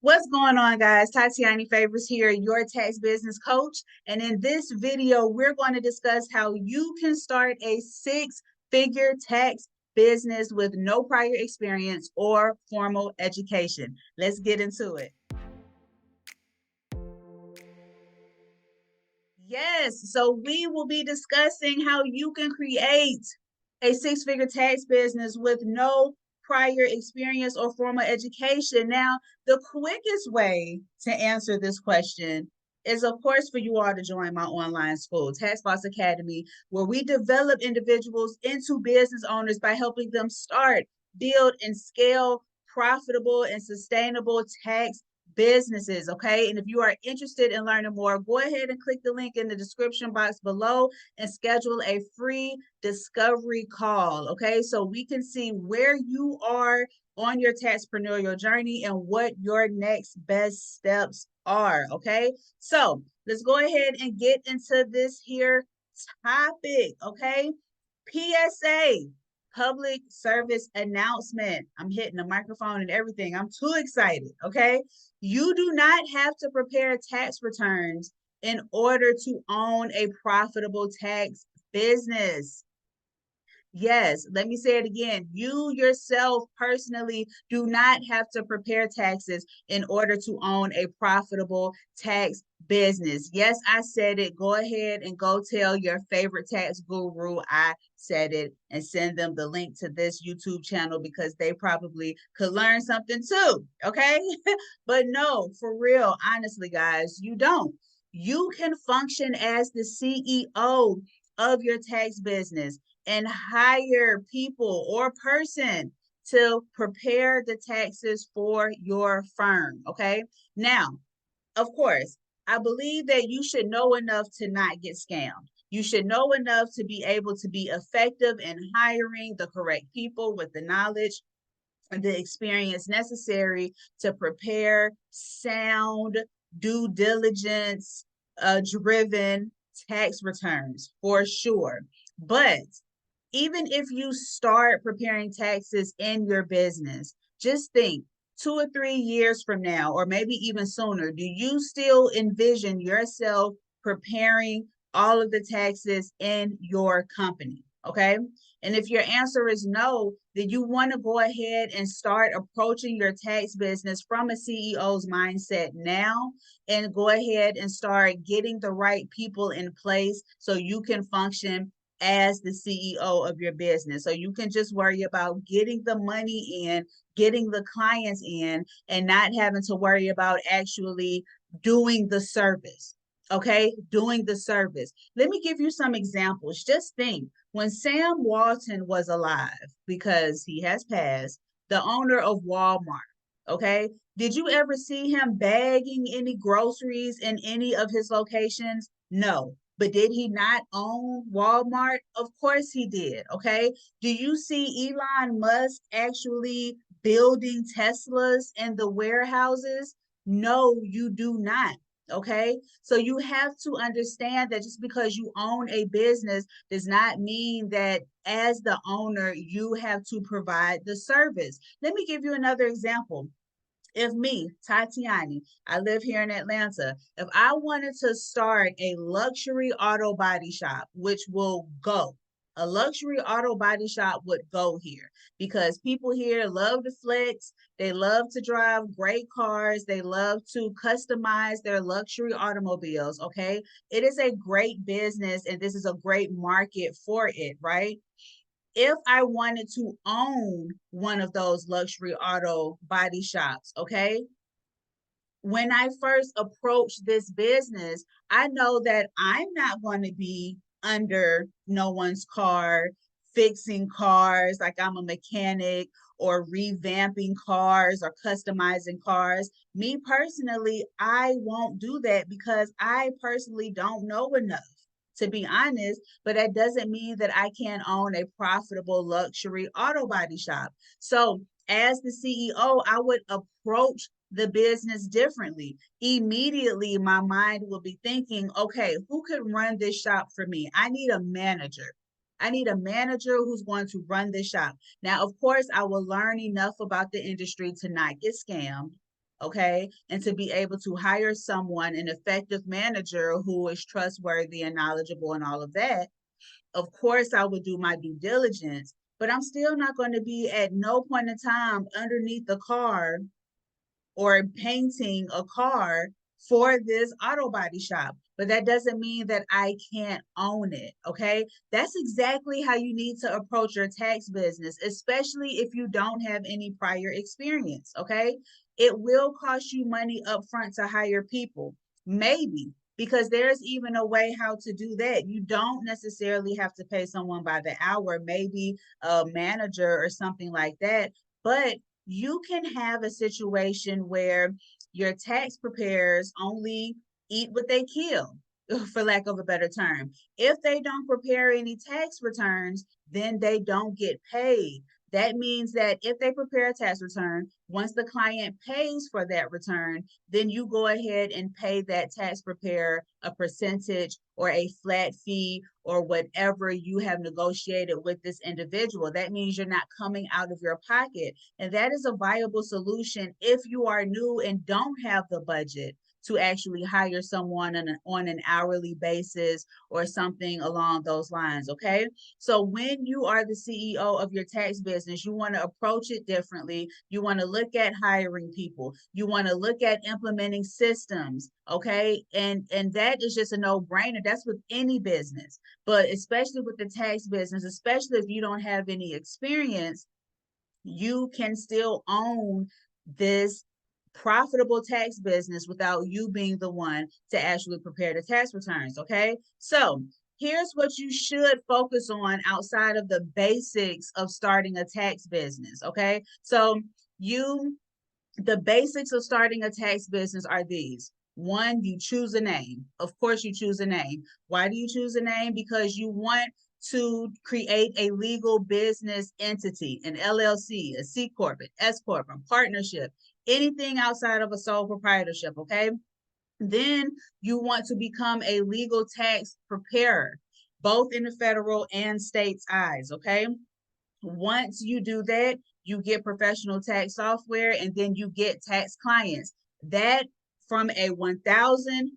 What's going on, guys? Tatiani Favors here, your tax business coach. And in this video, we're going to discuss how you can start a six-figure tax business with no prior experience or formal education. Let's get into it. Yes, so we will be discussing how you can create a six-figure tax business with no prior experience or formal education. Now, the quickest way to answer this question is, of course, for you all to join my online school, Tax Boss Academy, where we develop individuals into business owners by helping them start, build, and scale profitable and sustainable tax businesses. Okay. And if you are interested in learning more, go ahead and click the link in the description box below and schedule a free discovery call. Okay. So we can see where you are on your taxpreneurial journey and what your next best steps are. Okay. So let's go ahead and get into this here topic. Okay. PSA, public service announcement. I'm hitting the microphone and everything. I'm too excited. Okay. You do not have to prepare tax returns in order to own a profitable tax business. Yes, let me say it again. You yourself personally do not have to prepare taxes in order to own a profitable tax business. Yes, I said it. Go ahead and go tell your favorite tax guru I said it and send them the link to this YouTube channel because they probably could learn something too. Okay. But no, for real, honestly, guys, you don't. You can function as the CEO of your tax business and hire people or person to prepare the taxes for your firm. Okay. Now, of course, I believe that you should know enough to not get scammed. You should know enough to be able to be effective in hiring the correct people with the knowledge and the experience necessary to prepare sound, due diligence driven tax returns for sure. But even if you start preparing taxes in your business, just think 2 or 3 years from now, or maybe even sooner, do you still envision yourself preparing all of the taxes in your company? Okay. And if your answer is no, then you want to go ahead and start approaching your tax business from a CEO's mindset now and go ahead and start getting the right people in place so you can function as the CEO of your business. So you can just worry about getting the money in, getting the clients in, and not having to worry about actually doing the service. Okay, doing the service. Let me give you some examples. Just think when Sam Walton was alive, because he has passed, the owner of Walmart. Okay, did you ever see him bagging any groceries in any of his locations? No. But did he not own Walmart? Of course he did. Okay. Do you see Elon Musk actually building Teslas in the warehouses? No, you do not. Okay. So you have to understand that just because you own a business does not mean that as the owner, you have to provide the service. Let me give you another example. If me, Tatiani, I live here in Atlanta, if I wanted to start a luxury auto body shop, which will go, a luxury auto body shop would go here because people here love to flex. They love to drive great cars. They love to customize their luxury automobiles. Okay. It is a great business and this is a great market for it, right? If I wanted to own one of those luxury auto body shops, okay, when I first approached this business, I know that I'm not going to be under no one's car, fixing cars like I'm a mechanic or revamping cars or customizing cars. Me personally, I won't do that because I personally don't know enough, to be honest, but that doesn't mean that I can't own a profitable luxury auto body shop. So, as the CEO, I would approach the business differently. Immediately, my mind will be thinking, okay, who could run this shop for me? I need a manager. I need a manager who's going to run this shop. Now, of course, I will learn enough about the industry to not get scammed. okay? And to be able to hire someone, an effective manager who is trustworthy and knowledgeable and all of that, of course I would do my due diligence, but I'm still not going to be at no point in time underneath the car or painting a car for this auto body shop. But that doesn't mean that I can't own it. Okay. That's exactly how you need to approach your tax business, especially if you don't have any prior experience. Okay. It will cost you money up front to hire people. Maybe, because there's even a way how to do that. You don't necessarily have to pay someone by the hour, maybe a manager or something like that. But you can have a situation where your tax preparers only eat what they kill, for lack of a better term. If they don't prepare any tax returns, then they don't get paid. That means that if they prepare a tax return, once the client pays for that return, then you go ahead and pay that tax preparer a percentage or a flat fee or whatever you have negotiated with this individual. That means you're not coming out of your pocket. And that is a viable solution if you are new and don't have the budget to actually hire someone on an hourly basis or something along those lines. Okay. So when you are the CEO of your tax business, you want to approach it differently. You want to look at hiring people. You want to look at implementing systems. Okay. And that is just a no-brainer. That's with any business, but especially with the tax business, especially if you don't have any experience, you can still own this profitable tax business without you being the one to actually prepare the tax returns. Okay. So here's what you should focus on outside of the basics of starting a tax business. Okay. So the basics of starting a tax business are these. One, you choose a name. Of course, you choose a name. Why do you choose a name? Because you want to create a legal business entity, an LLC, a C Corp, an S Corp, a partnership, anything outside of a sole proprietorship, okay? Then you want to become a legal tax preparer, both in the federal and state's eyes, okay? Once you do that, you get professional tax software and then you get tax clients. That from a 1,000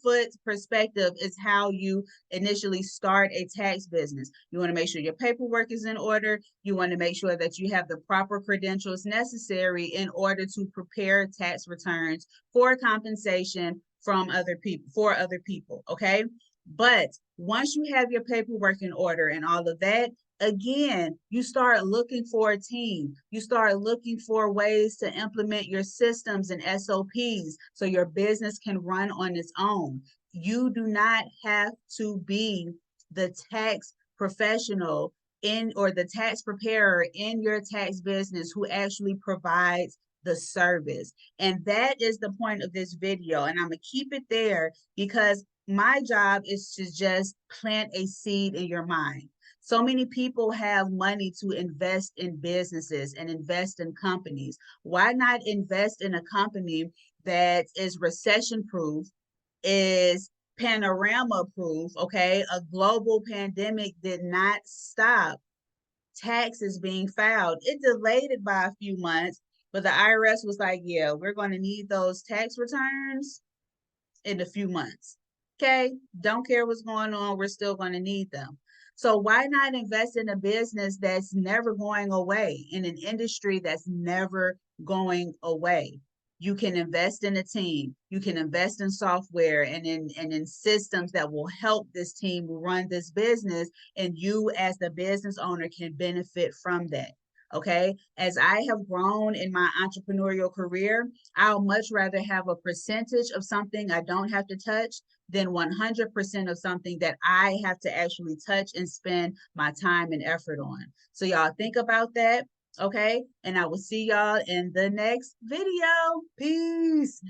foot perspective is how you initially start a tax business. You want to make sure your paperwork is in order. You want to make sure that you have the proper credentials necessary in order to prepare tax returns for compensation from other people, for other people. Okay. But once you have your paperwork in order and all of that, again, you start looking for a team. You start looking for ways to implement your systems and SOPs so your business can run on its own. You do not have to be the tax professional in or the tax preparer in your tax business who actually provides the service. And that is the point of this video. And I'm going to keep it there because my job is to just plant a seed in your mind. So many people have money to invest in businesses and invest in companies. Why not invest in a company that is recession proof, is panorama proof? Okay. A global pandemic did not stop taxes being filed. It delayed it by a few months, but the IRS was like, yeah, we're going to need those tax returns in a few months. Okay. Don't care what's going on. We're still going to need them. So why not invest in a business that's never going away, in an industry that's never going away? You can invest in a team. You can invest in software and in systems that will help this team run this business, and you as the business owner can benefit from that. Okay. As I have grown in my entrepreneurial career, I'll much rather have a percentage of something I don't have to touch than 100% of something that I have to actually touch and spend my time and effort on. So y'all think about that. Okay. And I will see y'all in the next video. Peace.